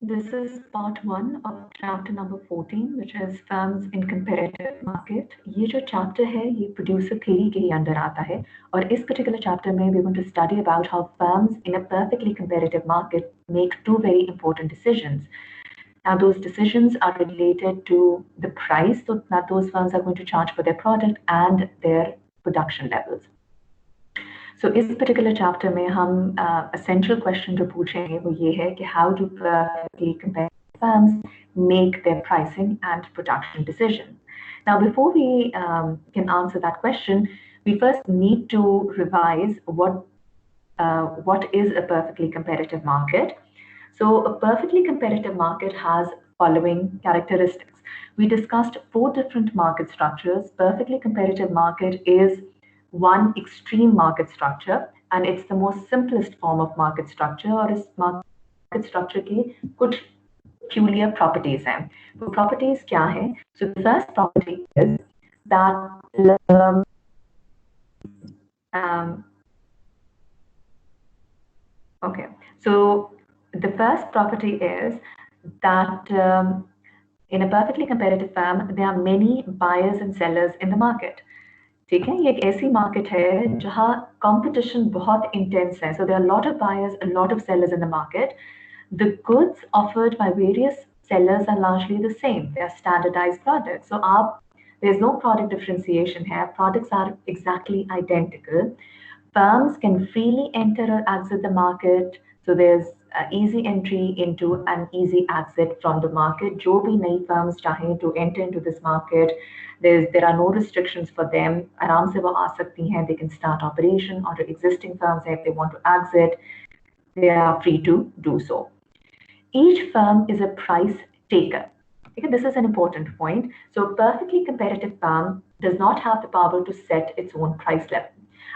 This is part 1 of chapter number 14, which is firms in competitive market. ये जो chapter है ये producer theory के ही अंदर आता है और इस particular chapter में we're going to study about how firms in a perfectly competitive market make two very important decisions. Now those decisions are related to the price that those firms are going to charge for their product and their production levels. So इस particular chapter में हम essential question जो पूछेंगे वो ये है कि how do perfectly competitive firms make their pricing and production decisions. Now before we can answer that question, we first need to revise what is a perfectly competitive market. So a perfectly competitive market has following characteristics. We discussed 4 different market structures. Perfectly competitive market is one extreme market structure and it's the most simplest form of market structure और इस market structure की कुछ peculiar properties हैं. वो properties क्या हैं? So the first property is that okay, so the first property is that in a perfectly competitive firm there are many buyers and sellers in the market. ठीक है, ये एक ऐसी मार्केट है जहां कंपटीशन बहुत इंटेंस है. So there are lot of buyers, a lot of sellers in the market. The goods offered by various sellers are largely the same. They are standardized products. So there's no product differentiation here. Products are exactly identical. Firms can freely enter or exit the market. So there's easy entry into and easy exit from the market. जो भी नई firms चाहें to enter into this market, there are no restrictions for them. आराम से वो आ सकती हैं. They can start operation or existing firms if they want to exit. They are free to do so. Each firm is a price taker. Okay, this is an important point. So a perfectly competitive firm does not have the power to set its own price level.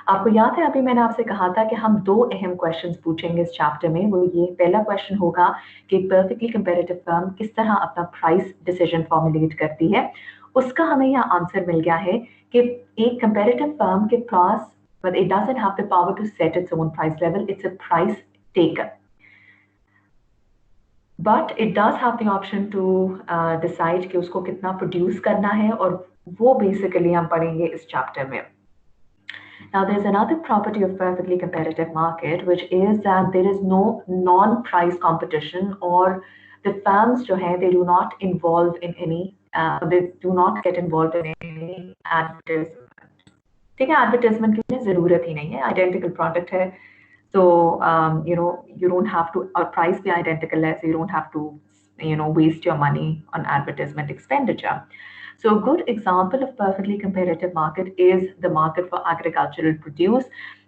आपको याद है अभी मैंने आपसे कहा था कि हम 2 अहम क्वेश्चंस पूछेंगे इस चैप्टर में. वो ये पहला क्वेश्चन होगा कि perfectly competitive firm किस तरह अपना प्राइस डिसीजन फॉर्मुलेट करती है. उसका हमें यहाँ आंसर मिल गया है कि एक competitive firm के पास but it doesn't have the power to set its own price level. It's a price taker. But it does have the option to decide कि उसको कितना प्रोड्यूस करना है और वो बेसिकली हम पढ़ेंगे इस चैप्टर में. Now there's another property of perfectly competitive market which is that there is no non-price competition or the firms जो हैं they do not involve in any they do not get involved in any advertisement. ठीक है, advertisement की ज़रूरत ही नहीं है, identical product है. So, you don't have to, or price be identical as you don't have to, waste your money on advertisement expenditure. So a good example of perfectly competitive market is the market for agricultural produce.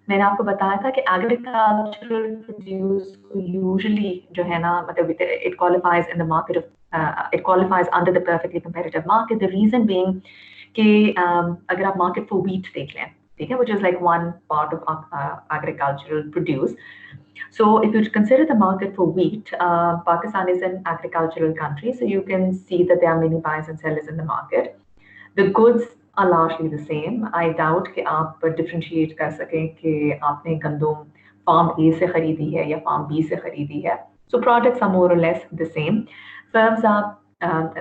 मैंने आपको बताया था कि agricultural produce usually जो है ना मतलब it qualifies in the market of it qualifies under the perfectly competitive market. The reason being कि अगर आप market for wheat देख लें, which is like one part of agricultural produce. So if you consider the market for wheat, Pakistan is an agricultural country, so you can see that there are many buyers and sellers in the market. The goods are largely the same. I doubt कि आप differentiate कर सकें कि आपने गंदम farm A से खरीदी है या farm B से खरीदी है. So products are more or less the same. Firms are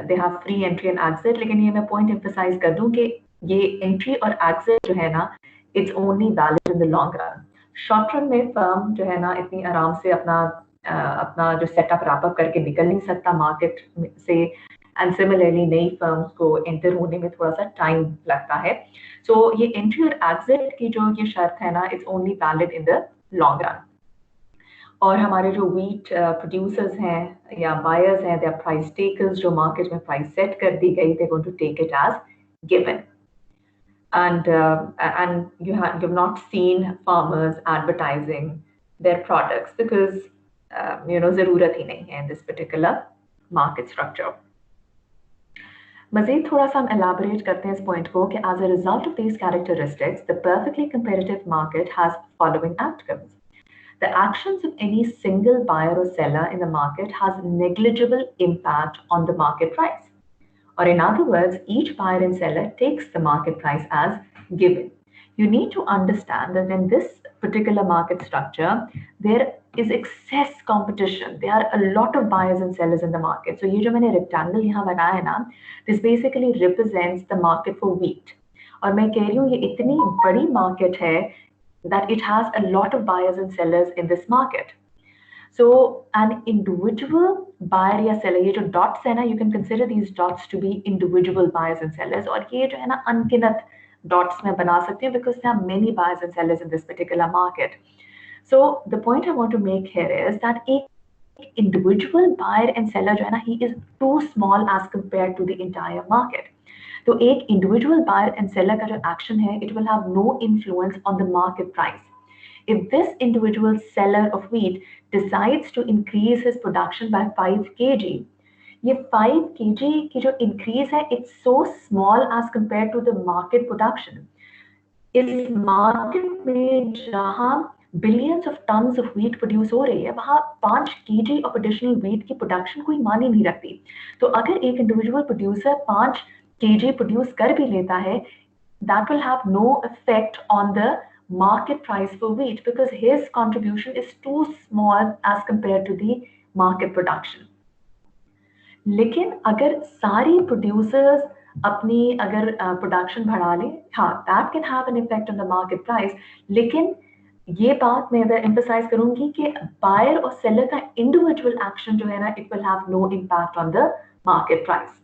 they have free entry and exit. लेकिन ये मैं point emphasize कर दूं कि ये entry और exit जो है ना it's only valid in the long run. Short run में firm जो है ना इतनी आराम से अपना जो setup wrap up करके निकल नहीं सकता market से and similarly नई firms को enter होने में थोड़ा सा time लगता है. So ये entry और exit की जो ये शर्त है ना it's only valid in the long run. और हमारे जो wheat producers हैं या buyers हैं they are price takers. जो market में price set कर दी गई they're going to take it as given. And you've not seen farmers advertising their products because ज़रूरत ही नहीं है in this particular market structure. मज़ीद थोड़ा सा हम elaborate करते हैं इस point को कि as a result of these characteristics, the perfectly competitive market has following outcomes. The actions of any single buyer or seller in the market has negligible impact on the market price. Or in other words, each buyer and seller takes the market price as given. You need to understand that in this particular market structure, there is excess competition. There are a lot of buyers and sellers in the market. So ये जो मैंने rectangle यहाँ बनाया है ना, this basically represents the market for wheat. और मैं कह रही हूँ ये इतनी बड़ी market है that it has a lot of buyers and sellers in this market. So an individual buyer या seller, ये जो dots है ना, you can consider these dots to be individual buyers and sellers. और ये जो है ना अनगिनत dots में बना सकती हूँ because there are many buyers and sellers in this particular market. So the point I want to make here is that a individual buyer and seller जो है ना, he is too small as compared to the entire market. तो एक individual buyer and seller का जो action है, it will have no influence on the market price. If this individual seller of wheat decides to increase his production by 5 kg, ये 5 kg की जो increase है, it's so small as compared to the market production. इस market में जहाँ billions of tons of wheat produce हो रही है, वहाँ 5 kg of additional wheat की production कोई मानी नहीं रखती. तो अगर एक individual producer 5 kg produce कर भी लेता है, that will have no effect on the market price for wheat because his contribution is too small as compared to the market production. लेकिन अगर सारी producers अपनी अगर प्रोडक्शन बढ़ा लें, हाँ, that can have an effect on the market price. लेकिन ये बात मैं इधर emphasize करूंगी कि buyer और seller का individual action जो है ना, it will have no impact on the market price.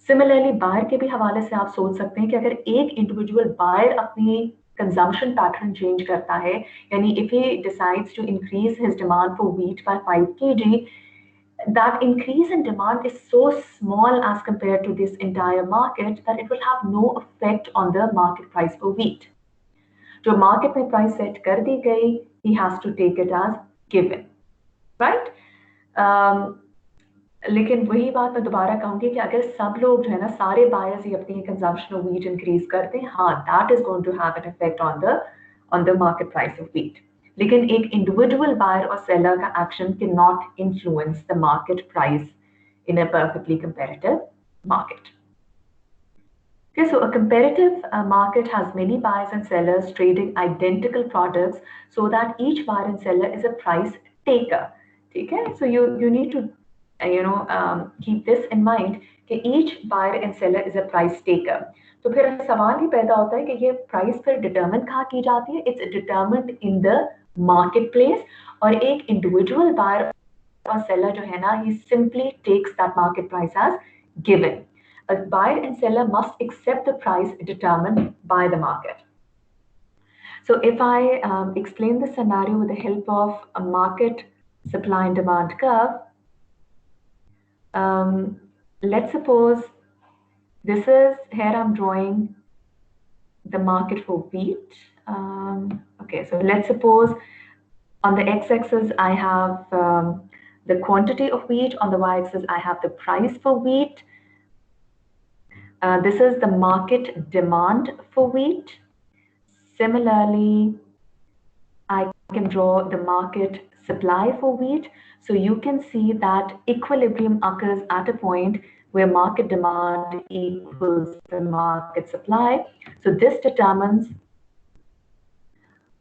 Similarly, buyer के भी हवाले से आप सोच सकते हैं कि अगर एक individual buyer अपनी consumption pattern change करता है, यानी if he decides to increase his demand for wheat by 5 kg, that increase in demand is so small as compared to this entire market that it will have no effect on the market price for wheat. जो market में price set कर दी गई, he has to take it as given, right? लेकिन वही बात मैं दोबारा कहूंगी कि अगर सब लोग जो है ना, सारे buyers ही अपनी consumption of wheat increase करते हैं, हाँ, that is going to have an effect on the market price of wheat. लेकिन एक individual buyer or seller का action cannot influence the market price in a perfectly competitive market. Okay, so a competitive market has many buyers and sellers trading identical products so that each buyer and seller is a price taker. Okay, so you need to keep this in mind कि each buyer and seller is a price taker. तो फिर सवाल ही पैदा होता है कि ये price फिर डिटरमिन कहाँ की जाती है? It's determined in the marketplace. और एक individual buyer or seller जो है ना, he simply takes that market price as given. A buyer and seller must accept the price determined by the market. So if I explain the scenario with the help of a market supply and demand curve, let's suppose this is, here I'm drawing the market for wheat. Okay, so let's suppose on the x-axis I have the quantity of wheat, on the y-axis I have the price for wheat. This is the market demand for wheat. Similarly, I can draw the market supply for wheat. So you can see that equilibrium occurs at a point where market demand equals the market supply. So this determines,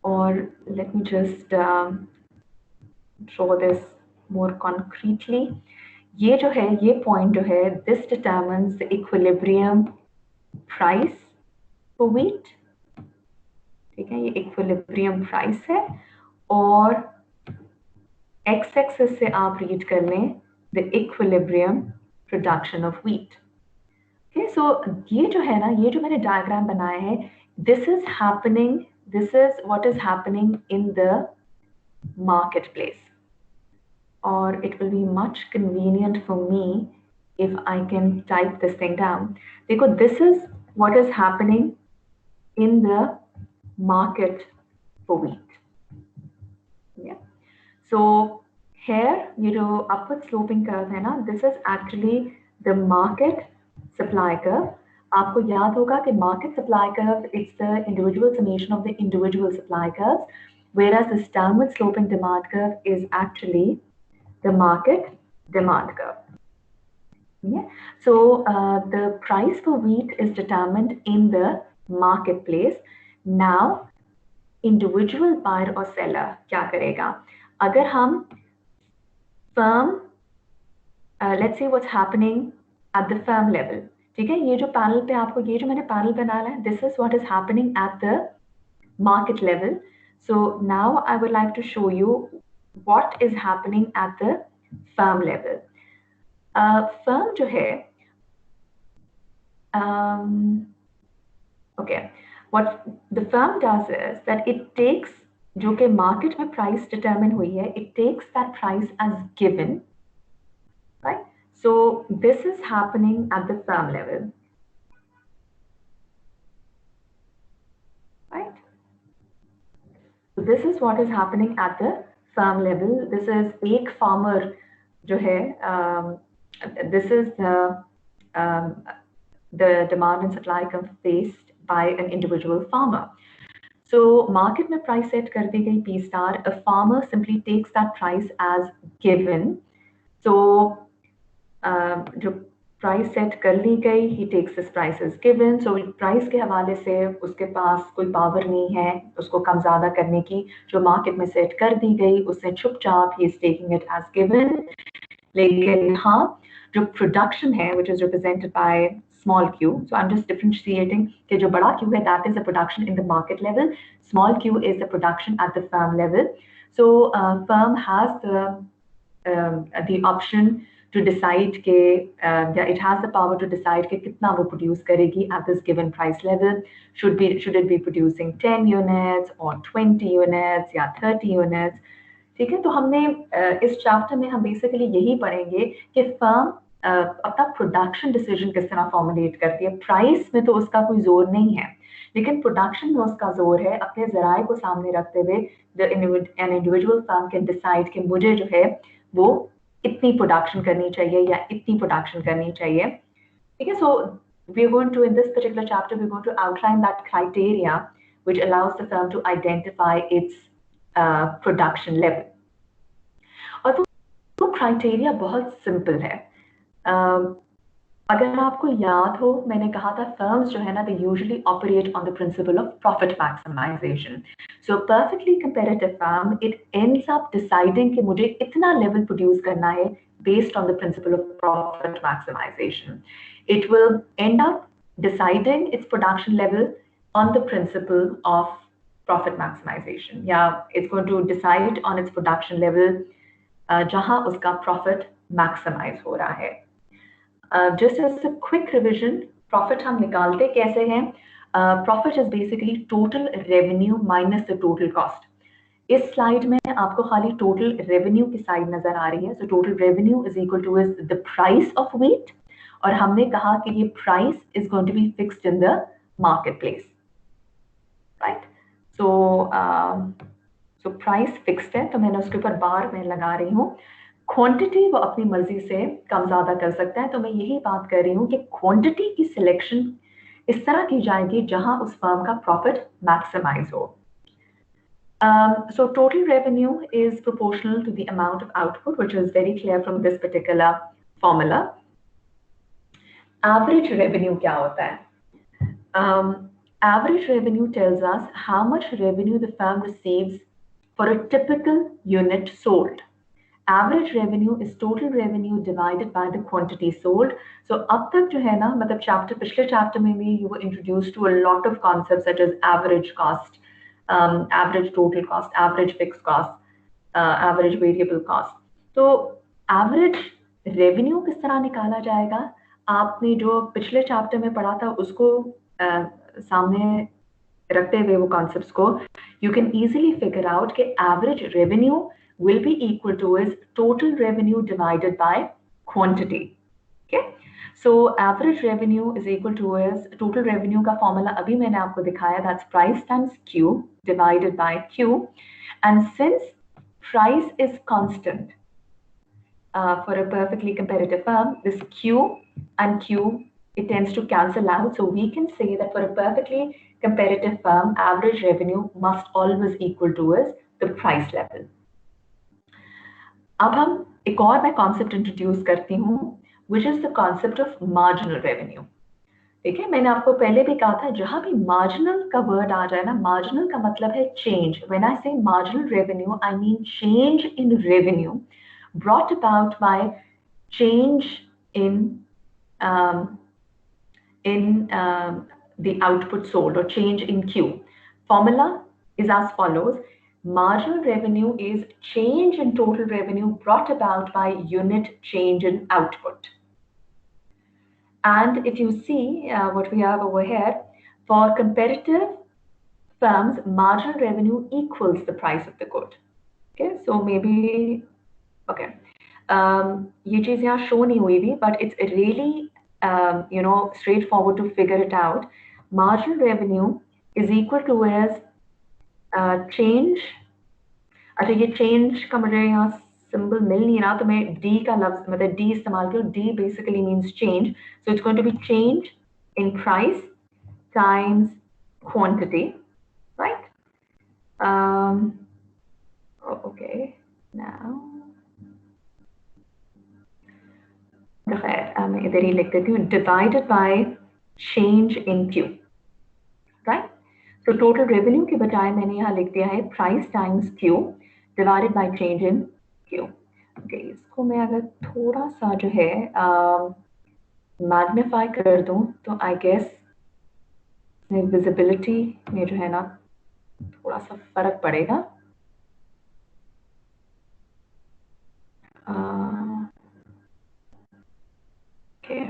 or let me just draw this more concretely. ये जो है, ये point जो है, this determines the equilibrium price for wheat. ठीक है, ये equilibrium price है, और x-axis से आप read कर लें the equilibrium production of wheat. Okay, so ये जो है ना, ये जो मैंने diagram बनाया है, this is happening, this is what is happening in the marketplace. Or it will be much convenient for me if I can type this thing down. Because this is what is happening in the market for wheat. Yeah. So here, you know, upward sloping curve है ना, this is actually the market supply curve. आपको याद होगा कि market supply curve, it's the individual summation of the individual supply curves, whereas this downward sloping demand curve is actually the market demand curve. Yeah. So the price for wheat is determined in the marketplace. Now, individual buyer or seller क्या करेगा? अगर हम firm, let's see what's happening at the firm level. ठीक है, ये जो panel पे आपको ये जो मैंने पैनल बनाया है, this is what is happening at the market level. So now I would like to show you what is happening at the firm level. Firm जो है, okay, what the firm does is that it takes जो कि market में price determine हुई है, it takes that price as given, right? So this is happening at the firm level, right? So this is what is happening at the firm level. This is एक farmer जो है, this is the demand and supply faced by an individual farmer. So market में price set कर दी गई P star. A farmer simply takes that price as given. So जो price set कर ली गई, he takes this price as given. So price के हवाले से उसके पास कोई पावर नहीं है उसको कम ज़्यादा करने की, जो मार्केट में सेट कर दी गई उससे चुपचाप he is taking it as given. लेकिन हाँ, जो प्रोडक्शन है which is represented by small q, so I'm just differentiating कि जो बड़ा q है that is the production in the market level, small q is the production at the firm level. So firm has the option to decide के it has the power to decide कि कितना वो produce करेगी at this given price level. Should it be producing 10 units or 20 units या 30 units. ठीक है, तो हमने इस चैप्टर में हम बेसिकली यही पढ़ेंगे कि फर्म अपना प्रोडक्शन डिसीजन किस तरह फॉर्मुलेट करती है. प्राइस में तो उसका कोई जोर नहीं है, लेकिन प्रोडक्शन में उसका जोर है. अपने जराए को सामने रखते हुए an individual firm can decide कि मुझे जो है वो इतनी प्रोडक्शन करनी चाहिए या इतनी प्रोडक्शन करनी चाहिए. ठीक है, सो we are going to, in this particular chapter, we're going to outline that criteria which allows the firm to identify its production level. और वो क्राइटेरिया बहुत सिंपल है. अगर आपको याद हो, मैंने कहा था फर्म्स जो है ना, they usually operate on the principle of profit maximisation. So perfectly comparative firm it ends up deciding कि मुझे इतना लेवल प्रोड्यूस करना है based on the principle of profit maximization. It will end up deciding its production level on the principle of profit maximization. Yeah, it's going to decide on its production level जहां उसका profit maximize हो रहा है. Just as a quick revision, profit हम निकालते कैसे हैं? Profit is basically total revenue minus the total cost. इस स्लाइड में आपको खाली टोटल रेवेन्यू की साइड नजर आ रही है. So total revenue is equal to is the price of wheat, और हमने कहा कि ये price is going to be fixed in the market place, right. So price fixed है, तो मैंने उसके ऊपर बार में लगा रही हूँ. क्वांटिटी वो अपनी मर्जी से कम ज्यादा कर सकता है, तो मैं यही बात कर रही हूँ कि क्वांटिटी की सिलेक्शन इस तरह की जाएगी जहां उस फर्म का प्रॉफिट मैक्सिमाइज हो. So total revenue is proportional to the amount of output, which is very clear from this particular formula. Average revenue क्या होता है? Average revenue tells us how much revenue the firm receives for a typical unit sold. Average revenue is total revenue divided by the quantity sold. So अब तक जो है ना, मतलब पिछले चैप्टर में भी you were introduced to a lot of concepts such as average cost, average total cost, average fixed cost, average variable cost. तो average revenue किस तरह निकाला जाएगा? आपने जो पिछले चैप्टर में पढ़ा था उसको सामने रखते हुए वो कॉन्सेप्ट्स को you can easily figure out कि average revenue will be equal to is total revenue divided by quantity. Okay, so average revenue is equal to is total revenue का फॉर्मूला अभी मैंने आपको दिखाया, that's price times Q divided by Q. And since price is constant for a perfectly competitive firm, this Q and Q, it tends to cancel out. So we can say that for a perfectly competitive firm, average revenue must always equal to is the price level. अब हम एक और मैं concept introduce करती हूँ, which is the concept of marginal revenue. ठीक है, मैंने आपको पहले भी कहा था जहां भी मार्जिनल का वर्ड आ जाए ना, मार्जिनल का मतलब है चेंज. व्हेन आई से marginal revenue I mean change in revenue brought about by change in um, the output sold or change in Q. Formula is as follows. Marginal revenue is change in total revenue brought about by unit change in output. And if you see what we have over here, for competitive firms, marginal revenue equals the price of the good. Okay, so maybe, okay. ये चीज़ यहाँ show नहीं हुई थी, but it's really straightforward to figure it out. Marginal revenue is equal to as change. अच्छा, ये change का मुझे यहाँ symbol मिल नहीं रहा, तो मैं D का लफ्ज मतलब D इस्तेमाल करूँ. D basically means change, so it's going to be change in price times quantity, right? Okay, now. मैं इधर ही लिख देती हूँ, divided by change in Q, right? So total revenue के बजाय मैंने यहाँ लिख दिया है price times Q divided by change in Q. Okay, इसको मैं अगर थोड़ा सा जो है मैग्नीफाई कर दूँ तो I guess विजिबिलिटी में जो है ना थोड़ा सा फर्क पड़ेगा. Okay.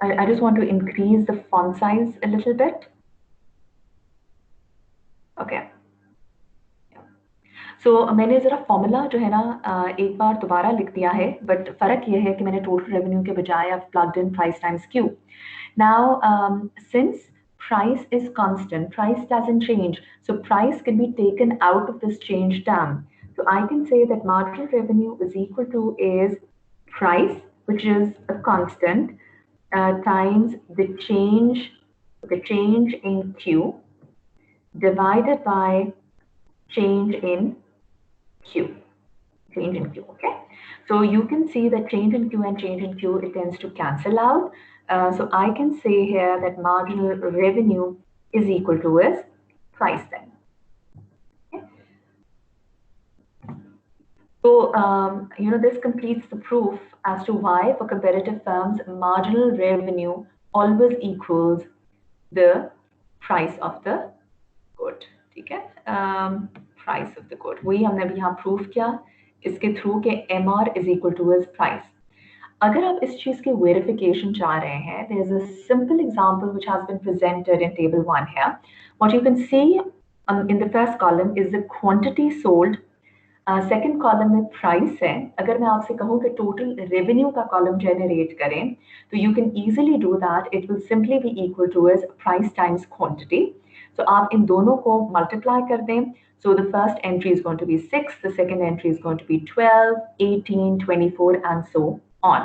I just want to increase the font size a little bit. Okay. So मैंने जरा फॉर्मूला जो है ना एक बार दोबारा लिख दिया है, बट फर्क ये है कि मैंने टोटल रेवेन्यू के बजाय I've plugged in price times Q. Now since price is constant, price doesn't change, so price can be taken out of this change term. So I can say that marginal revenue is equal to is price, which is a constant, times the change in Q divided by change in Q. Change in Q, okay? So you can see that change in Q and change in Q, it tends to cancel out. So I can say here that marginal revenue is equal to is price then. Okay? So, this completes the proof as to why for competitive firms, marginal revenue always equals the price of the good. ठीक है? Price of the good. वही हमने अभी यहाँ proof किया इसके through के MR is equal to is price. अगर आप इस चीज के verification चाह रहे हैं, there is a simple example which has been presented in table 1 here. What you can see in the first column is the quantity sold. Second column में price है. अगर मैं आपसे कहूँ कि टोटल रेवेन्यू का कॉलम जनरेट करें तो you can easily do that. It will simply be equal to as price times quantity. तो आप इन दोनों को मल्टीप्लाई कर दें. So the first entry is going to be 6, the second entry is going to be 12, 18, 24 and so on.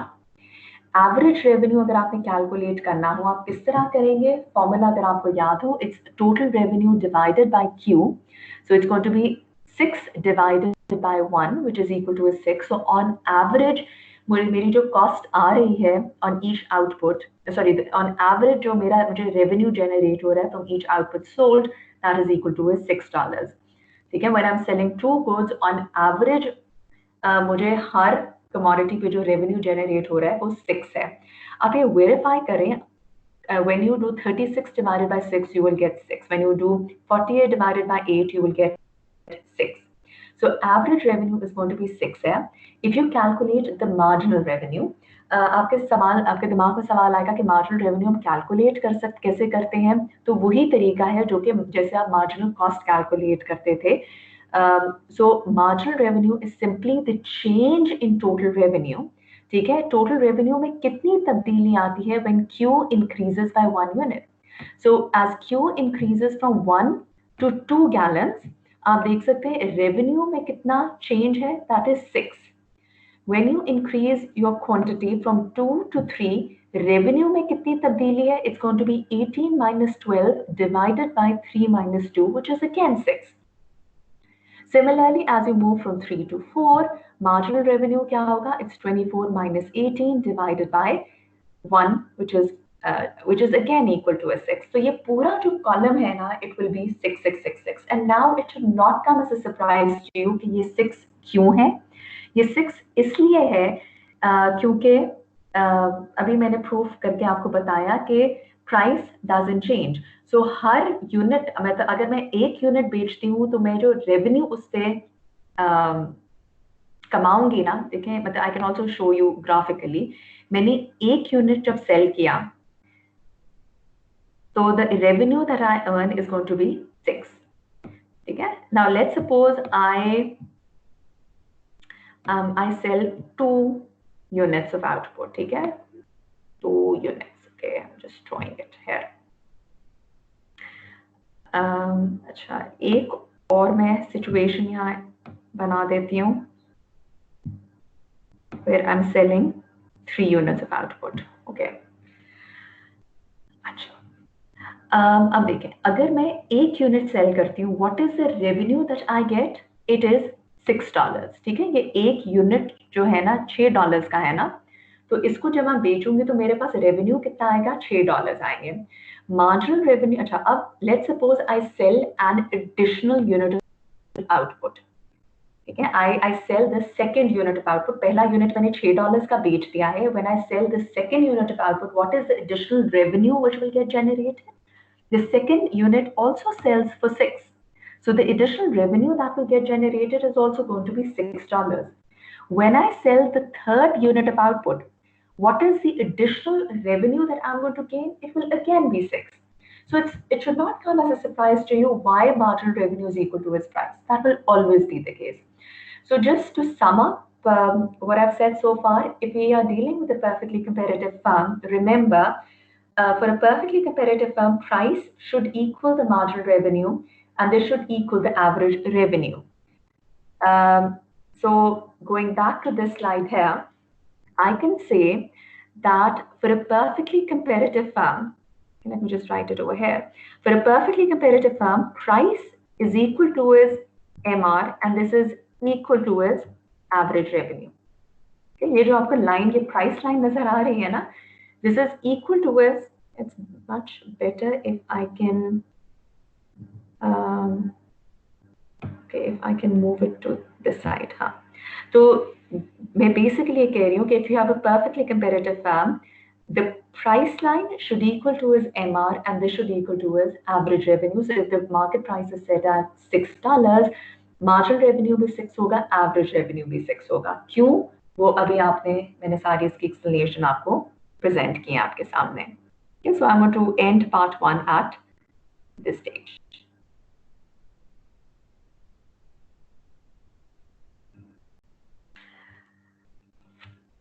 Average revenue अगर आपने calculate करना हो, आप किस तरह करेंगे? फॉर्मूला अगर आपको याद हो, it's total revenue divided by Q. So it's going to be 6 divided by 1 which is equal to 6. So on average मेरी जो कॉस्ट आ रही है on each output, sorry, on average जो मुझे रेवेन्यू जनरेट हो रहा है from each output sold, that is equal to $6. ठीक है? When I'm selling 2 goods on average मुझे हर कमोडिटी पे जो रेवेन्यू जनरेट हो रहा है वो 6 है. आप ये वेरीफाई करें. When you do 36 divided by 6, you will get 6. When you do 48 divided by 8, you will get 6. So average revenue is going to be 6 है. If you calculate the marginal revenue, आपके दिमाग में सवाल आएगा कि मार्जिनल रेवेन्यू हम calculate कैसे करते हैं? तो वही तरीका है जो कि जैसे आप मार्जिनल कॉस्ट कैलकुलेट करते थे. So marginal revenue is simply the change in total revenue. ठीक है? Total revenue में कितनी तब्दीली आती है when Q increases by 1 unit. So as Q increases from 1 to 2 gallons, आप देख सकते हैं revenue में कितना change है? That is 6. When you increase your quantity from 2 to 3, revenue में कितनी तब्दीली है? It's going to be 18 minus 12 divided by 3 minus 2, which is again 6. Similarly, as you move from 3 to 4, marginal revenue क्या होगा? It's 24 minus 18 divided by 1, which is again equal to a 6. So ये पूरा जो column है ना, it will be 6, 6, 6, 6. And now it should not come as a surprise to you कि ये 6 क्यों है? ये 6 इसलिए है क्योंकि अभी मैंने प्रूफ करके आपको बताया कि price doesn't change. So her unit, मतलब अगर मैं एक यूनिट बेचती हूँ तो मैं जो रेवेन्यू उस पे कमाऊंगी ना, देखें, मतलब I can also show you graphically. मैंने एक यूनिट जब सेल किया तो the revenue that I earn is going to be 6. ठीक है. Now let's suppose I sell 2 units of output. ठीक है, 2 units. Okay, I'm just drawing it here. अच्छा, एक और मैं सिचुएशन यहाँ बना देती हूँ where I'm selling 3 units of output. Okay. अच्छा, अब देखें, अगर मैं एक यूनिट सेल करती हूँ, what is the revenue that I get? It is $6. ठीक है, ये एक यूनिट जो है ना $6 का है ना, तो इसको जब मैं बेचूंगी तो मेरे पास रेवेन्यू कितना आएगा? $6 आएंगे. मार्जिनल रेवेन्यू, अच्छा, अब let's suppose I sell an additional unit of output. ठीक है, I sell the second unit of output. पहला यूनिट मैंने $6 का बेच दिया है. When I sell the second unit of output, what is the additional revenue which will get generated? The second unit also sells for 6. So the additional revenue that will get generated is also going to be $6. When I sell the third unit of output, what is the additional revenue that I'm going to gain? It will again be 6. So it should not come as a surprise to you why marginal revenue is equal to its price. That will always be the case. So just to sum up what I've said so far, if we are dealing with a perfectly competitive firm, remember, for a perfectly competitive firm, price should equal the marginal revenue and they should equal the average revenue. So going back to this slide here, I can say that for a perfectly competitive firm, let me just write it over here. For a perfectly competitive firm, price is equal to its MR and this is equal to its average revenue. Okay, ये जो आपको line, ये price line नजर आ रही है ना, this is equal to its, it's much better if I can, okay, if I can move it to this side. हाँ, तो मैं basically ये कह रही हूँ कि if you have a perfectly competitive firm, the price line should equal to its MR and this should equal to its average revenue. So if the market price is set at $6, marginal revenue भी 6 होगा, average revenue भी 6 होगा. क्यों? वो अभी मैंने सारी इसकी explanation आपको present की है आपके सामने. Okay, so I'm going to end part 1 at this stage.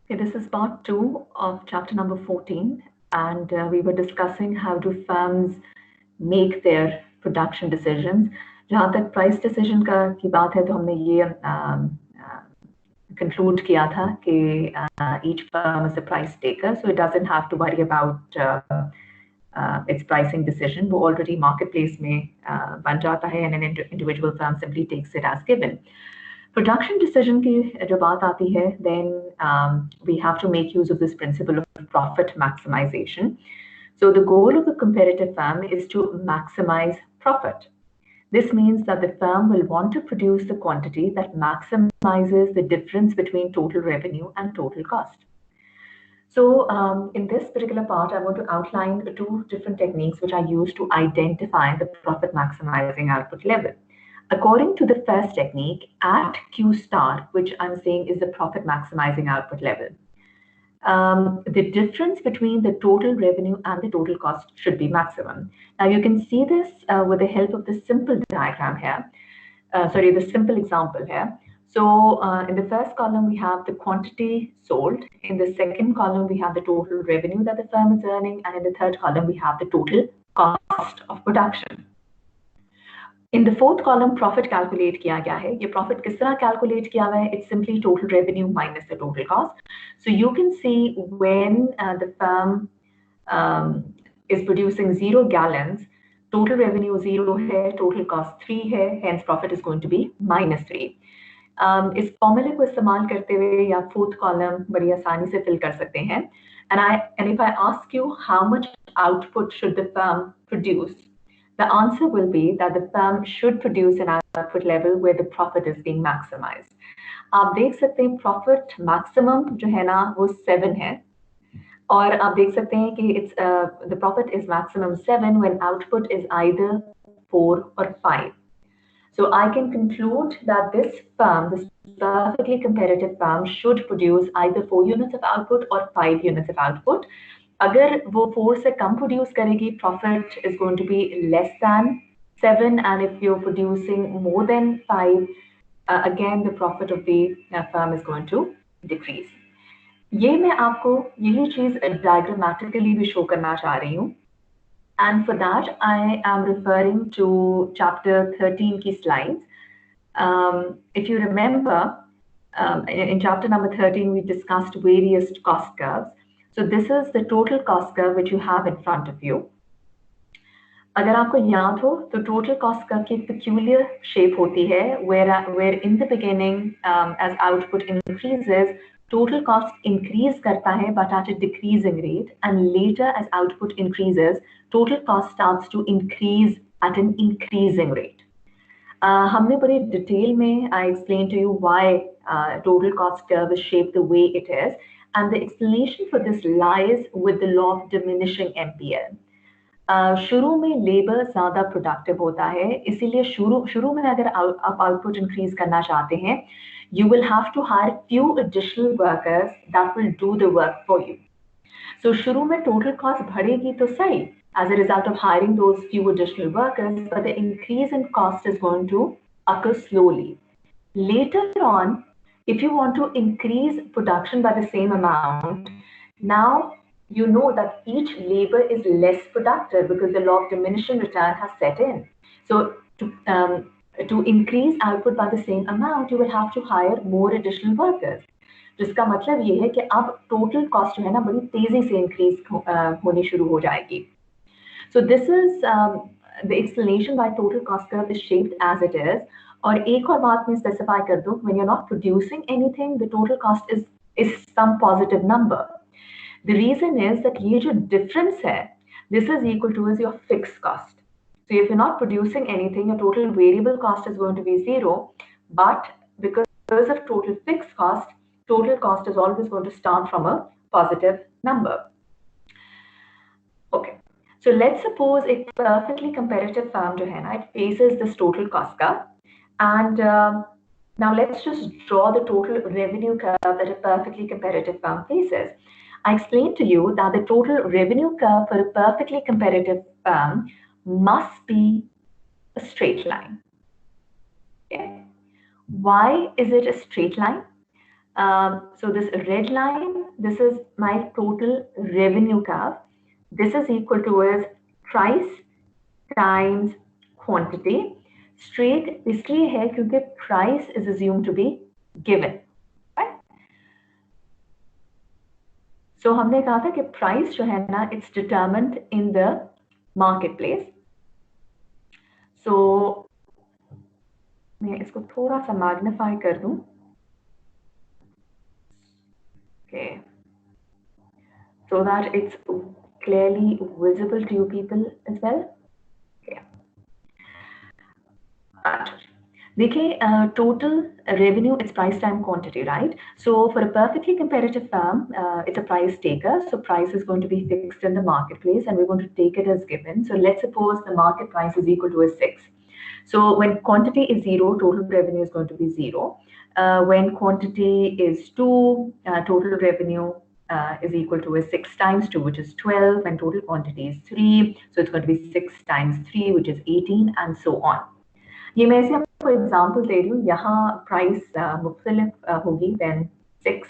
Okay, this is part 2 of chapter number 14, and we were discussing how do firms make their production decisions. जहाँ तक price decision की बात है तो हमने ये conclude किया था कि each firm is a price taker, so it doesn't have to worry about its pricing decision. वो already marketplace में बन जाता है and an individual firm simply takes it as given. Production decision की जो बात आती है, then we have to make use of this principle of profit maximization. So the goal of a competitive firm is to maximize profit. This means that the firm will want to produce the quantity that maximizes the difference between total revenue and total cost. So in this particular part, I want to outline 2 different techniques which I use to identify the profit maximizing output level. According to the first technique, at Q star, which I'm saying is the profit maximizing output level, the difference between the total revenue and the total cost should be maximum. Now you can see this with the help of the simple diagram here. The simple example here. So in the first column, we have the quantity sold. In the second column, we have the total revenue that the firm is earning. And in the third column, we have the total cost of production. In the fourth column, profit calculate किया गया है. ये profit किस तरह calculate किया हुआ है? It's simply total revenue minus the total cost. So you can see when the firm is producing 0 gallons, total revenue 0 है, total cost 3 है, hence profit is going to be -3. इस फॉर्मूले को इस्तेमाल करते हुए या फोर्थ कॉलम बड़ी आसानी से फिल कर सकते हैं. And if I ask you how much output should the firm produce, the answer will be that the firm should produce an output level where the profit is being maximized. आप देख सकते हैं profit maximum जो है ना वो 7 है, और आप देख सकते हैं कि the profit is maximum 7 when output is either 4 or 5. So I can conclude that this firm, this perfectly competitive firm, should produce either 4 units of output or 5 units of output. अगर वो 4 से कम produce करेगी, profit is going to be less than 7, and if you're producing more than 5, again the profit of the firm is going to decrease. ये मैं आपको यही चीज diagrammatically भी show करना चाह रही हूँ. And for that, I am referring to chapter 13 की slides. If you remember, in chapter number 13, we discussed various cost curves. So this is the total cost curve which you have in front of you. अगर आपको याद हो तो total cost curve की peculiar shape होती है, where in the beginning, as output increases, total cost increase करता है but at a decreasing rate, and later as output increases, total cost starts to increase at an increasing rate. हमने बड़ी detail में I explained to you why total cost curve is shaped the way it is, and the explanation for this lies with the law of diminishing MPL. शुरू में labour ज्यादा productive होता है, इसीलिए शुरू में अगर आप आउटपुट इंक्रीज करना चाहते हैं, you will have to hire few additional workers that will do the work for you. So शुरू में total cost बढ़ेगी तो सही, as a result of hiring those few additional workers, but the increase in cost is going to occur slowly. Later on, if you want to increase production by the same amount, now you know that each labor is less productive because the law of diminishing return has set in. So to increase output by the same amount, you will have to hire more additional workers. जिसका मतलब ये है कि अब total cost जो है ना बड़ी तेजी से increase होनी शुरू हो जाएगी. So this is the explanation why total cost curve is shaped as it is. और एक और बात मैं specify कर दूं, when you're not producing anything, the total cost is some positive number. The reason is that ये जो difference है, this is equal to is your fixed cost. So if you're not producing anything, your total variable cost is going to be 0, but because of total fixed cost, total cost is always going to start from a positive number. Okay, so let's suppose a perfectly competitive firm जो है ना, it faces this total cost curve, and now let's just draw the total revenue curve that a perfectly competitive firm faces. I explained to you that the total revenue curve for a perfectly competitive firm must be a straight line. Okay. Why is it a straight line? So this red line, this is my total revenue curve. This is equal to is price times quantity. Straight इसलिए है क्योंकि price is assumed to be given. So हमने कहा था कि price जो है ना, it's determined in the marketplace. So मैं इसको थोड़ा सा magnify कर दूं. Okay. So that it's clearly visible to you people as well. Okay. देखिए, total revenue is price time quantity, right? So for a perfectly competitive firm, it's a price taker. So price is going to be fixed in the marketplace, and we're going to take it as given. So let's suppose the market price is equal to a 6. So when quantity is 0, total revenue is going to be 0. When quantity is 2, total revenue is equal to a 6 times 2, which is 12, and total quantity is 3. So it's going to be 6 times 3, which is 18, and so on. ये मैं ऐसे आपको example दे रही हूँ, यहाँ price मुख्तलिफ होगी than 6,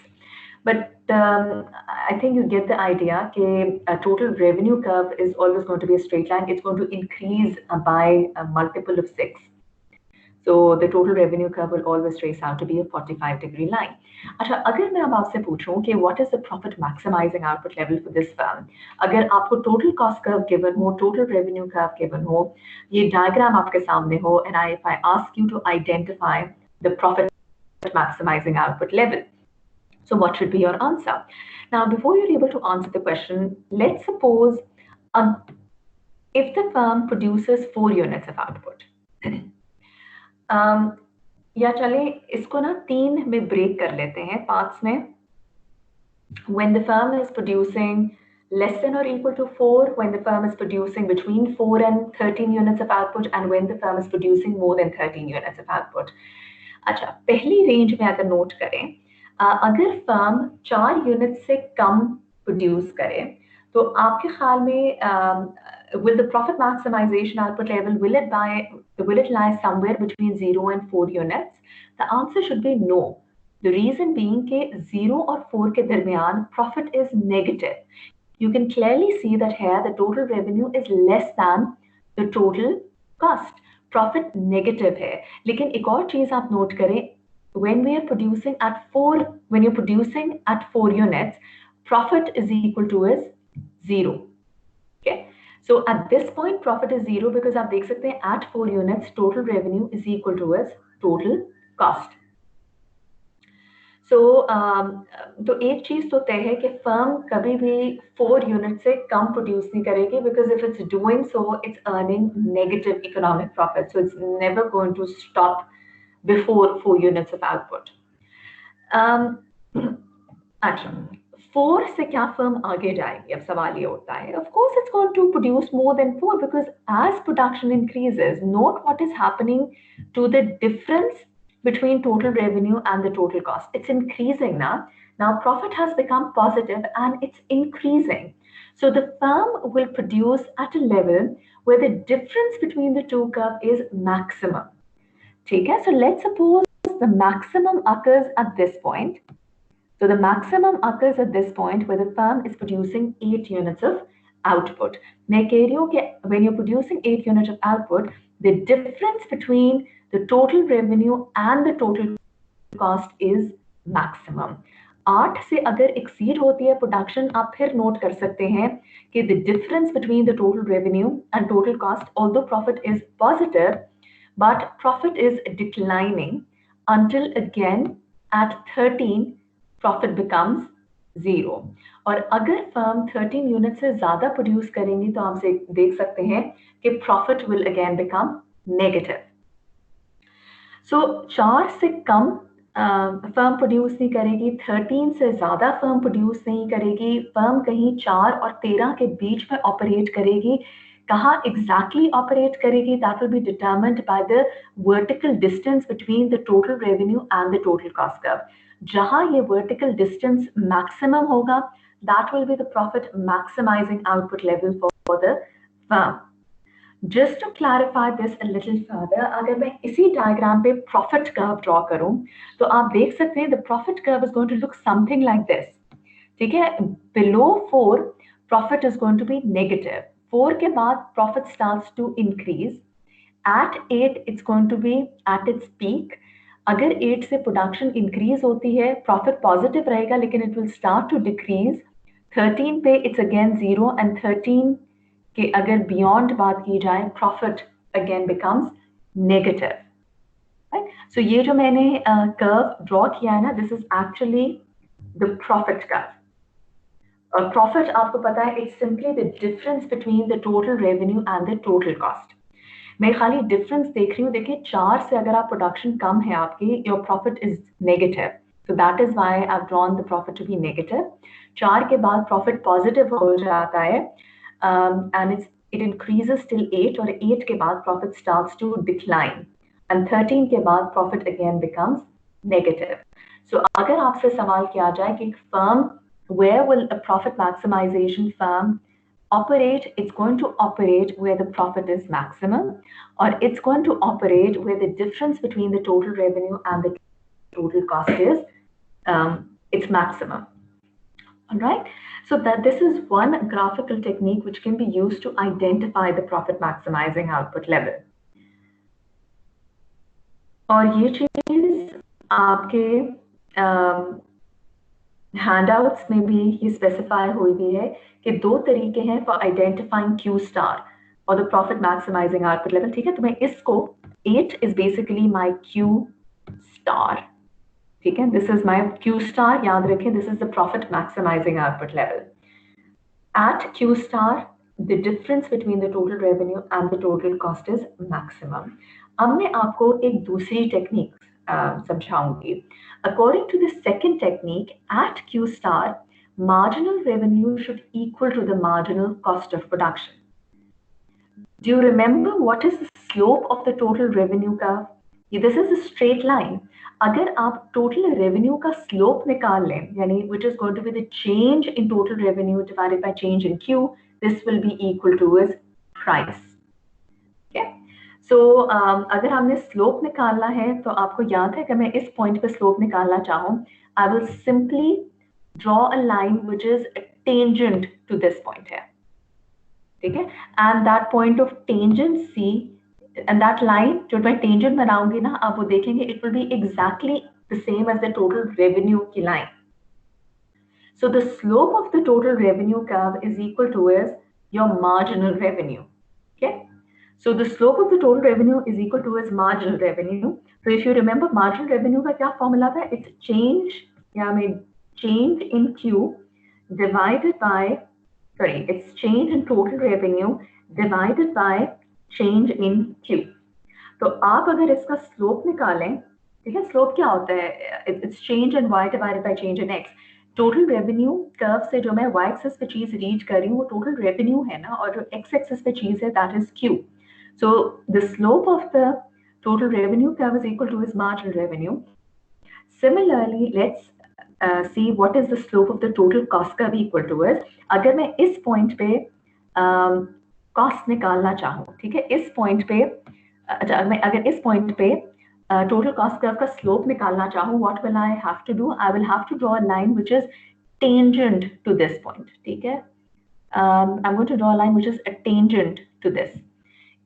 but I think you get the idea कि total revenue curve is always going to be a straight line. It's going to increase by a multiple of 6. So the total revenue curve will always trace out to be a 45-degree line. अच्छा, अगर मैं अब आपसे पूछूं कि what is the profit maximizing output level for this firm, अगर आपको total cost curve given हो, total revenue curve given हो, ये diagram आपके सामने हो, and if I ask you to identify the profit maximizing output level, so what should be your answer? Now, before you're able to answer the question, let's suppose if the firm produces 4 units of output, या चले इसको ना 3 में break कर लेते हैं, parts में. When the firm is producing less than or equal to 4, when the firm is producing between 4 and 13 units of output, and when the firm is producing more than 13 units of output. अच्छा, पहली range में अगर note करें, अगर firm 4 unit से कम produce करे, तो आपके ख्याल में will the profit maximization output level, will it lie somewhere between 0 and 4 units? The answer should be no. The reason being कि 0 और 4 के दरमियान profit is negative. You can clearly see that here the total revenue is less than the total cost. Profit negative है. लेकिन एक और चीज आप नोट करें, when you're producing at 4 units, profit is equal to is 0. Okay. So at this point, profit is 0 because आप देख सकते हैं at 4 units, total revenue is equal to is total cost. So तो एक चीज तो तय है कि फर्म कभी भी 4 यूनिट से कम प्रोड्यूस नहीं करेगी, because if it's doing so, it's earning negative economic profit. So it's never going to stop before 4 units of output. अच्छा, 4 से क्या फर्म आगे जाएगी? अब सवाल ये होता है. Of course, it's going to produce more than 4 because as production increases, note what is happening to the difference between total revenue and the total cost. It's increasing now. Now profit has become positive and it's increasing. So the firm will produce at a level where the difference between the two curve is maximum. Okay, so let's suppose the maximum occurs at this point. So the maximum occurs at this point where the firm is producing 8 units of output. मैं कह रही हूँ कि when you're producing 8 units of output, the difference between the total revenue and the total cost is maximum. 8 से अगर exceed होती है production, आप फिर note कर सकते हैं कि the difference between the total revenue and total cost, although profit is positive, but profit is declining until again at 13 profit becomes 0. और अगर फर्म 13 यूनिट से ज्यादा प्रोड्यूस करेंगी तो आप देख सकते हैं कि profit will again become negative. So 4 से कम फर्म प्रोड्यूस नहीं करेगी, 13 से ज्यादा फर्म प्रोड्यूस नहीं करेगी, फर्म कहीं 4 और 13 के बीच में ऑपरेट करेगी. कहाँ एग्जैक्टली ऑपरेट करेगी? That will be determined by the vertical distance between the total revenue and the total cost curve. जहां ये वर्टिकल डिस्टेंस मैक्सिमम होगा, that will be the profit maximizing output level for the firm. Just to clarify this a little further, अगर मैं इसी diagram पे profit curve draw करूं, तो आप देख सकते हैं the profit curve is going to look something like this. ठीक है, below 4 profit is going to be negative. 4 के बाद profit starts to increase. At 8 it's going to be at its peak. अगर 8 से प्रोडक्शन इंक्रीज होती है, profit positive रहेगा, लेकिन it will start to decrease. 13 पे इट्स अगेन 0 एंड 13 के अगर बियॉन्ड बात की जाए, profit again becomes negative. Right, so ये जो मैंने कर्व ड्रॉ किया है ना, this is actually the profit curve. और प्रॉफिट आपको पता है, it's simply the difference between the total revenue and the total cost. मैं खाली डिफरेंस देख रही हूँ. देखिए, 4 से अगर आप प्रोडक्शन कम है आपकी, your profit is negative. So that is why I have drawn the profit to be negative. 4 के बाद प्रॉफिट पॉजिटिव हो जाता है एंड इट इंक्रीजेस टिल 8, और 8 के बाद profit starts to decline and 13 के बाद profit again becomes negative. So अगर आपसे सवाल किया जाए कि firm, where will a profit maximization firm operate, it's going to operate where the profit is maximum, or it's going to operate where the difference between the total revenue and the total cost is it's maximum. All right, so that this is one graphical technique which can be used to identify the profit maximizing output level. और ये चीज आपके handouts में भी ये specify हुई भी है कि 2 तरीके हैं फॉर आइडेंटिफाइंग क्यू स्टार और the profit maximising output level. ठीक है, तो मैं इसको 8 is basically my Q star. ठीक है, this is my Q star, याद रखें this is the profit maximising output level. At Q star, the difference between the total revenue and the total cost is maximum. अब मैं आपको एक दूसरी technique समझाऊंगी। According to the second technique, at Q star, marginal revenue should equal to the marginal cost of production. Do you remember what is the slope of the total revenue curve? This is a straight line. अगर आप total revenue का slope निकाल लें, यानी which is going to be the change in total revenue divided by change in Q, this will be equal to is price. Okay? So अगर हमने slope निकालना है तो आपको याद है कि मैं इस point पे slope निकालना चाहूँ, I will simply draw a line which is tangent to this point here. ठीक है, and that point of tangent C and that line जो मैं tangent बनाऊंगी ना, आप वो देखेंगे it will be exactly the same as the total revenue की line. So the slope of the total revenue curve is equal to is your marginal revenue. Okay, so the slope of the total revenue is equal to is marginal revenue. So if you remember marginal revenue का क्या formula था? It's change या मैं change in Q divided by it's change in total revenue divided by change in Q. तो आप अगर इसका slope निकालें, ठीक है, स्लोप क्या होता है? It's change in y divided by change in x। Total revenue curve से जो मैं y एक्सिस पे चीज रीच कर रही हूँ वो टोटल रेवेन्यू है ना, और जो x एक्सिस पे चीज है that is Q. So the slope of the total revenue curve is equal to is marginal revenue. Similarly, let's see what is the slope of the total cost curve equal to is. अगर मैं इस point पे cost निकालना चाहूँ, ठीक है, इस point पे मैं अगर इस पॉइंट पे टोटल कॉस्ट कर्व का स्लोप निकालना चाहूँ, what will I have to do? I will have to draw a line which is tangent to this point. ठीक है, I am going to draw a line which is tangent to this.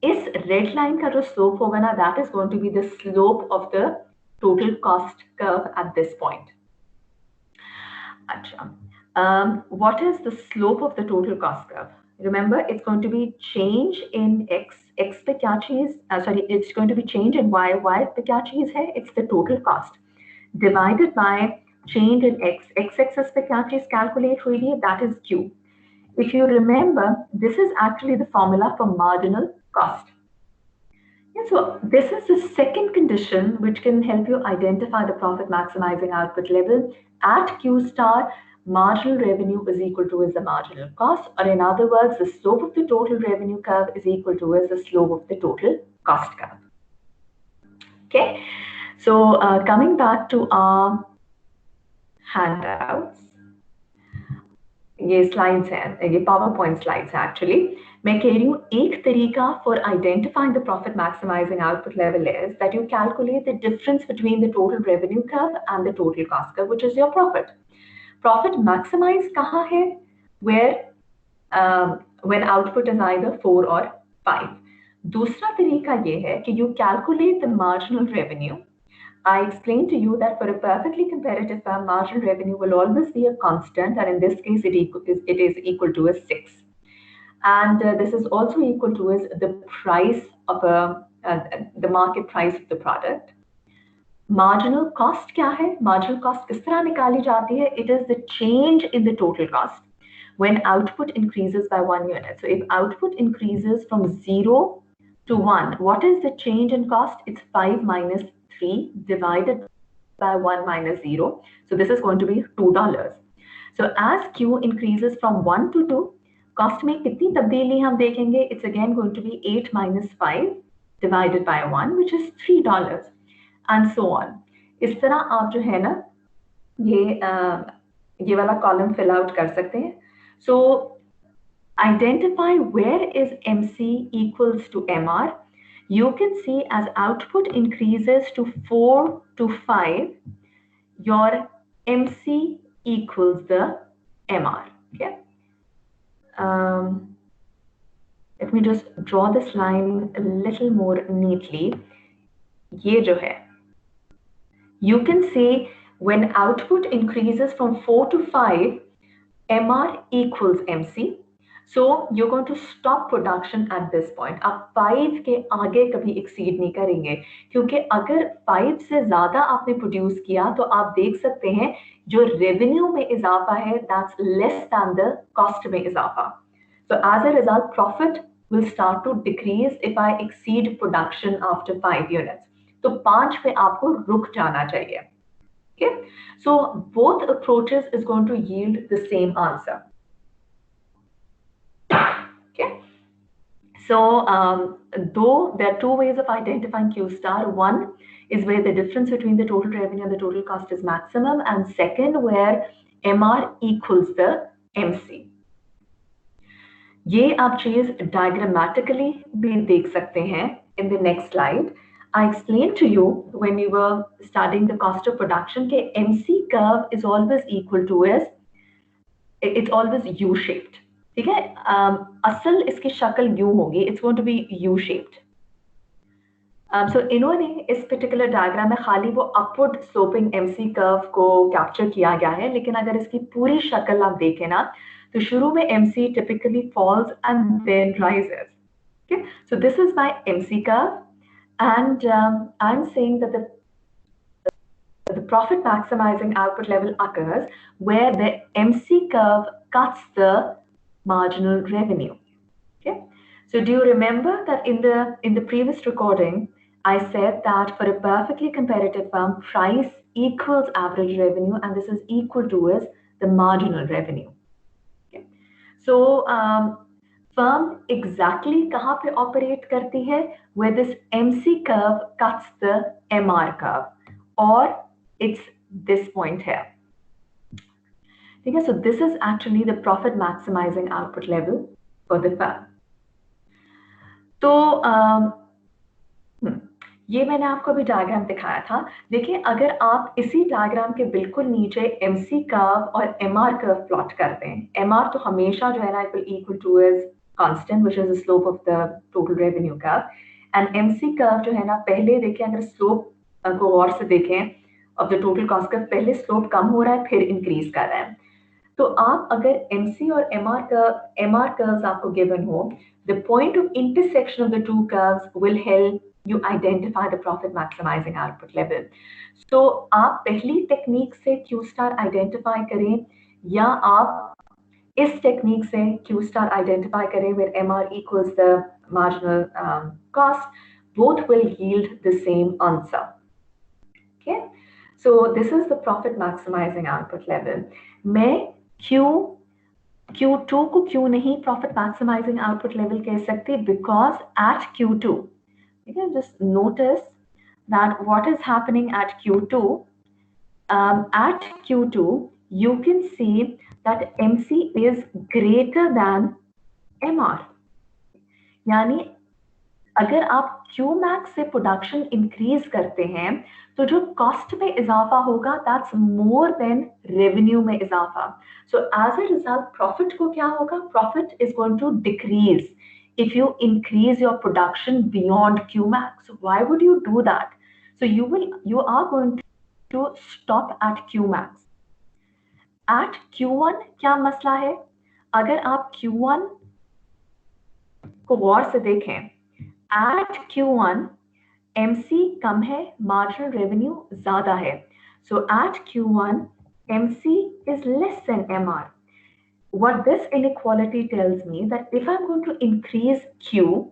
इस red line का जो slope होगा ना, that is going to be the slope of the total cost curve at this point. What is the slope of the total cost curve? Remember, it's going to be change in x. X पे क्या चीज? It's going to be change in y. Y पे क्या चीज है? It's the total cost divided by change in x. X axis पे क्या चीज calculate हुई है? That is Q. If you remember, this is actually the formula for marginal cost. So this is the second condition which can help you identify the profit maximizing output level. At Q star, marginal revenue is equal to is the marginal cost, or in other words, the slope of the total revenue curve is equal to is the slope of the total cost curve. Okay, so coming back to our handouts, ये slides हैं, ये power point slides हैं actually. मैं कह रही हूँ एक तरीका for identifying the profit maximising output level is that you calculate the difference between the total revenue curve and the total cost curve which is your profit. Profit maximise कहाँ है? Where when output is either 4 और 5. दूसरा तरीका ये है कि you calculate the marginal revenue. I explained to you that for a perfectly competitive firm, marginal revenue will always be a constant, and in this case, it is equal to a 6. And this is also equal to is the price of the market price of the product. Marginal cost क्या है? Marginal cost किस तरह निकाली जाती है? It is the change in the total cost when output increases by 1 unit. So if output increases from 0 to 1, what is the change in cost? It's 5 minus 3 divided by 1 minus 0. So this is going to be $2. So as Q increases from 1 to 2, cost में कितनी तब्दीली हम देखेंगे? It's again going to be 8 minus 5 divided by 1, which is $3, and so on. इस तरह आप जो है ना ये वाला कॉलम फिल आउट कर सकते हैं. So identify where is MC equals to MR. You can see as output increases to 4 to 5, your MC equals the MR. Okay. Let me just draw this line a little more neatly. ये जो है you can say when output increases from 4 to 5, MR equals MC. So you're going to stop production at this point. आप 5 के आगे कभी exceed नहीं करेंगे, क्योंकि अगर 5 से ज़्यादा आपने produce किया तो आप देख सकते हैं जो revenue में इजाफा है that's less than the cost में इजाफा. So as a result, profit will start to decrease if I exceed production after 5 units. तो 5 पे आपको रुक जाना चाहिए. Okay, so both approaches is going to yield the same answer. Okay, so though there are two ways of identifying Q star. One is where the difference between the total revenue and the total cost is maximum, and second where MR equals the MC. ये आप चीज diagrammatically भी देख सकते हैं in the next slide. I explained to you when we were studying the cost of production के MC curve is always equal to it's always U-shaped. ठीक है, असल इसकी शक्ल U होगी, it's going to be U-shaped. So इन्होंने इस particular diagram में खाली वो upward sloping MC curve को capture किया गया है, लेकिन अगर इसकी पूरी शक्ल आप देखें ना, तो शुरू में MC typically falls and then rises. Okay, so this is my MC curve. And I'm saying that the profit maximizing output level occurs where the MC curve cuts the marginal revenue. Okay, so do you remember that in the previous recording I said that for a perfectly competitive firm, price equals average revenue, and this is equal to the marginal revenue. Okay, so firm exactly कहाँ पे operate करती है? Where this MC curve cuts the MR curve, or it's this point here. Okay, so this is actually the profit maximizing output level for the firm. तो ये मैंने आपको अभी diagram दिखाया था. देखिए, अगर आप इसी डायग्राम के बिल्कुल नीचे MC कर्व और MR कर्व प्लॉट करते हैं, MR तो हमेशा जो है ना equal to constant, which is the slope of the total revenue curve, and MC curve जो है ना, पहले देखें अगर slope को और से देखें of the total cost curve, पहले slope कम हो रहा है फिर increase कर रहा है. तो आप अगर MC और MR curves आपको given हो, the point of intersection of the two curves will help you identify the profit maximizing output level. So आप पहली टेक्निक से Q star identify करें या आप इस टेक्निक से Q star identify करें where MR equals the marginal cost, both will yield the same answer. Okay, so this is the profit maximizing output level. मैं Q2 को क्यों नहीं profit maximizing output level कह सकती? Because at Q2, okay, just notice that what is happening at Q2. At Q2, you can see that MC is greater than MR. यानी अगर आप Qmax से प्रोडक्शन इंक्रीज करते हैं तो जो कॉस्ट में इजाफा होगा दैट्स मोर देन रेवेन्यू में इजाफा. So as a result profit को क्या होगा? Profit is going to decrease if you increase your production beyond Qmax. So why would you do that? So you are going to stop at Qmax. At Q1 क्या मसला है? अगर आप Q1 को गौर से देखें, at Q1 MC कम है, marginal revenue ज्यादा है. So at Q1 MC is less than MR. What this inequality tells me that if I'm going to increase Q,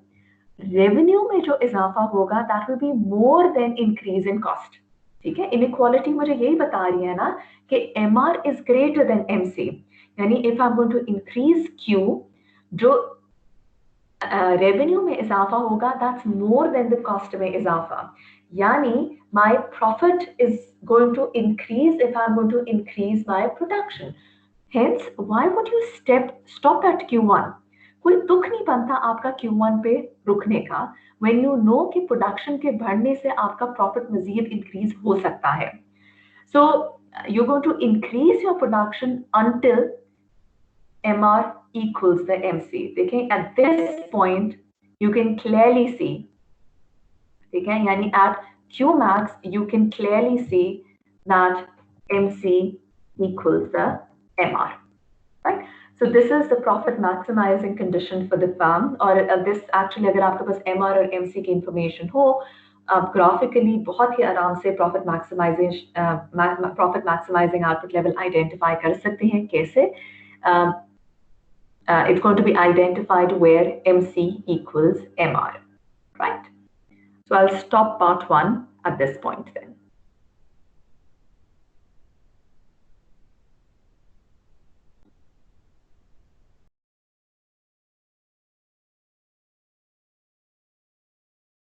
revenue में जो इजाफा होगा that will be more than increase in cost. ठीक है, inequality मुझे यही बता रही है ना कि MR is greater than MC. यानी if I'm going to increase Q, जो revenue में इजाफा होगा that's more than the cost में इजाफा. यानी my profit is going to increase if I'm going to increase my production. Hence, why would you stop at Q1? कोई दुख नहीं बनता आपका Q1 पे रुकने का when you know कि प्रोडक्शन के बढ़ने से आपका प्रॉफिट मजीद इंक्रीज हो सकता है. So you're going to increase your production until MR equals the MC. देखें, at this point you can clearly see, ठीक है, यानी at Qmax, you can clearly see that MC equals the MR, right? So this is the profit maximizing condition for the firm, or this actually अगर आपके पास MR और MC की information हो, आप graphically बहुत ही आराम से profit maximizing output level identify कर सकते हैं. कैसे? It's going to be identified where MC equals MR, right? So I'll stop part 1 at this point then.